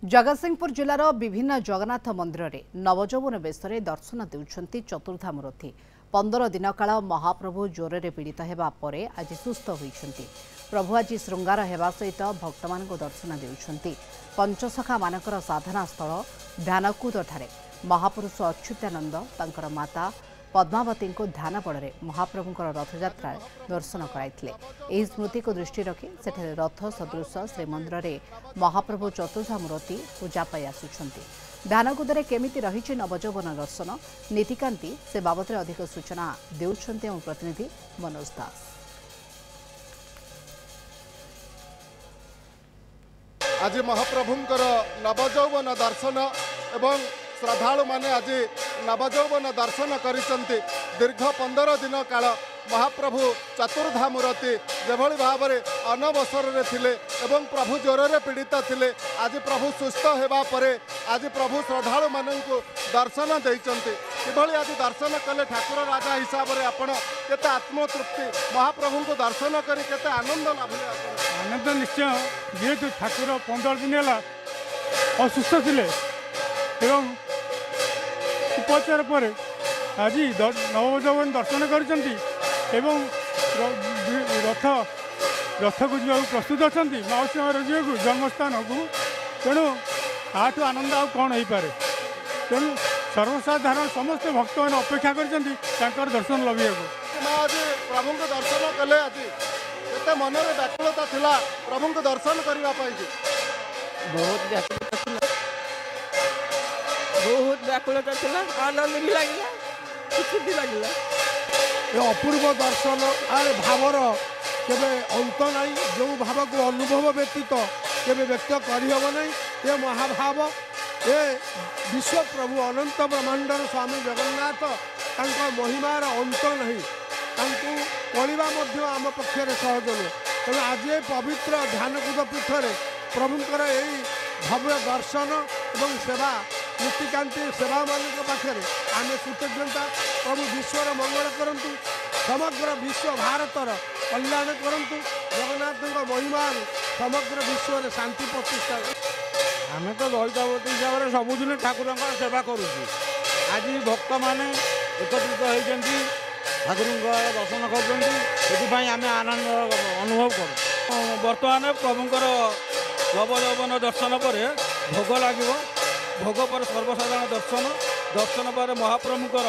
जगतसिंहपुर जिलार विभिन्न जगन्नाथ मंदिर में नवजौवन बेश दर्शन देउछंती चतुर्धा मूर्ति 15 दिन काल महाप्रभु ज्वर में पीड़ित होगा पर आज सुस्थ होइछंती। प्रभु आज श्रृंगार होगा सहित भक्त मान दर्शन देउछंती। पंचसखा मानकर साधना स्थल ध्यानकूद ठारे महापुरुष अच्युतानंद तांकर माता पद्मावती को ध्यान बड़े महाप्रभुंर रथयात्रा दर्शन कराइथिले। एही स्मृति को दृष्टि रखी सेठे रथ सदृश श्रीमंदिर में महाप्रभु चतुर्धा मूर्ति पूजा पाई आसुछंती। ध्यानकूदरे केमिति रहिछि नवजौवन दर्शन नीतिकांति से बाबद अधिक सूचना देउछंती हम प्रतिनिधि मनोज दास। आज महाप्रभुंकर नवजौवन दर्शन एवं श्रद्धालु माने आज नवजौवन दर्शन करिसंती। दीर्घ 15 दिन काल महाप्रभु चतुर्धा मूर्ति जेभली भाव में अनवसर रे थिले एवं प्रभु ज्वर रे पीड़ित थिले आज प्रभु सुस्थ हेबा परे आज प्रभु श्रद्धालु माननकु दर्शन देइचंती। किभली आज दर्शन कले ठाकुर राजा हिसाब रे आपण केते आत्मतृप्ति महाप्रभु को दर्शन करी केते आनंद लाभिले? आनंद निश्चय जेहेतु ठाकुर 15 दिन है असुस्थ थिले एवं उपचार पर आज नवजौवन दर्शन करछंती एवं रथ को जावाक प्रस्तुत अच्छा माउसी को जन्मस्थान को तेणु आठ आनंद आ कौन हो पारे। तेणु सर्वसाधारण समस्त भक्त मैंने अपेक्षा कर दर्शन लभा आज प्रभु को दर्शन कले आज केते मन में व्याकुलता थिला प्रभु को दर्शन करने बहुत व्याकुलता थिला आनंद भी लगे खुशी भी लगे। ये अपूर्व दर्शन आर भावर केवे अंत नहीं जो भाव को अनुभव व्यतीत केवे व्यक्त करहब नहीं। ये महाभाव ये विश्व प्रभु अनंत ब्रह्मांडर स्वामी जगन्नाथ महिमार अंत नहीं कहवा आम पक्षर सहज नुह। तेणु आज पवित्र ध्यानकूद पीठर प्रभुंर यही भव्य दर्शन एवं सेवा नीतिकांति सेवा मान पाखे आम कृतज्ञता। प्रभु विश्वर मंगल करंतु समग्र विश्व भारतर कल्याण करंतु जगन्नाथ महिमान समग्र विश्व शांति प्रतिष्ठा। आम तो दलित हिसाब से सबुदिन ठाकुर सेवा करुचु। आज भक्त मैंने एकत्रित होती ठाकुर दर्शन कर आनंद अनुभव कर। बर्तमान प्रभुंर नवजौवन दर्शन पर भोग लगे भोग पर सर्वसाधारण दर्शन पर महाप्रभुंर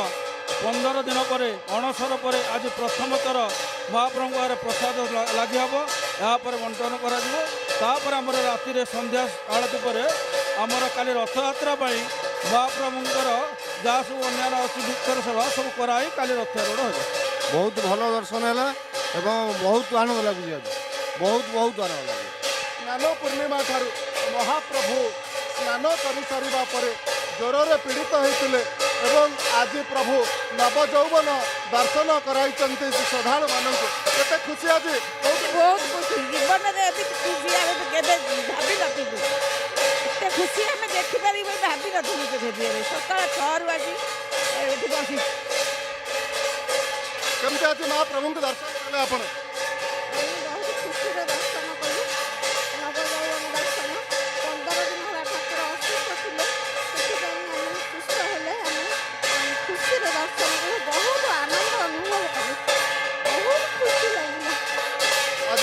15 दिन पर अणसर पर आज प्रथम थर महाप्रभु प्रसाद लगी हम यापर बंटन कर राति संध्या आरती पर आमर काली रथयात्रा महाप्रभुंर जहाँ सब अन्य अच्छी भितर सभा सब कराई काली रथयारूढ़ हो। बहुत भल दर्शन है एवं बहुत आनंद लगे बहुत आनंद लगे। स्नान पूर्णिमा ठारू महाप्रभु स्नान कर सारा पर ज्वर में पीड़ित होते एवं आज प्रभु नवजौवन दर्शन कराई श्रद्धालु मानू केते खुशी आज बहुत खुशी जीवन में खुशी भावी नी खुशी आम देखिपार भावी नी सकाल 6 आज बस कमी आज महाप्रभु को दर्शन कले आप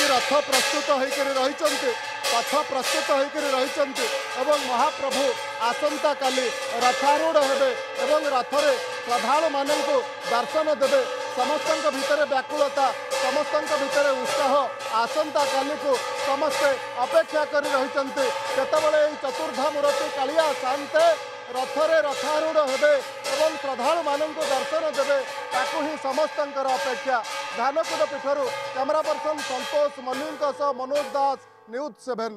रथ प्रस्तुत होती पथ प्रस्तुत होती एवं महाप्रभु आसंता काली रथारूढ़ हेबे एवं रथरे श्रद्धालु मानन को दर्शन देवे। समस्त भितर व्याकुलता समस्त भितर उत्साह आसंता काली को समस्ते अपेक्षा कर रही केतबले चतुर्धा मूर्ति कालिया शांते रथरे रथारूढ़ हेबे एवं श्रद्धालु मानन को दर्शन देवे ताकू ही समस्तंकर अपेक्षा। ध्यानकूद पीठर कैमरा पर्सन संतोष मल्लिक मनोज दास न्यूज 7।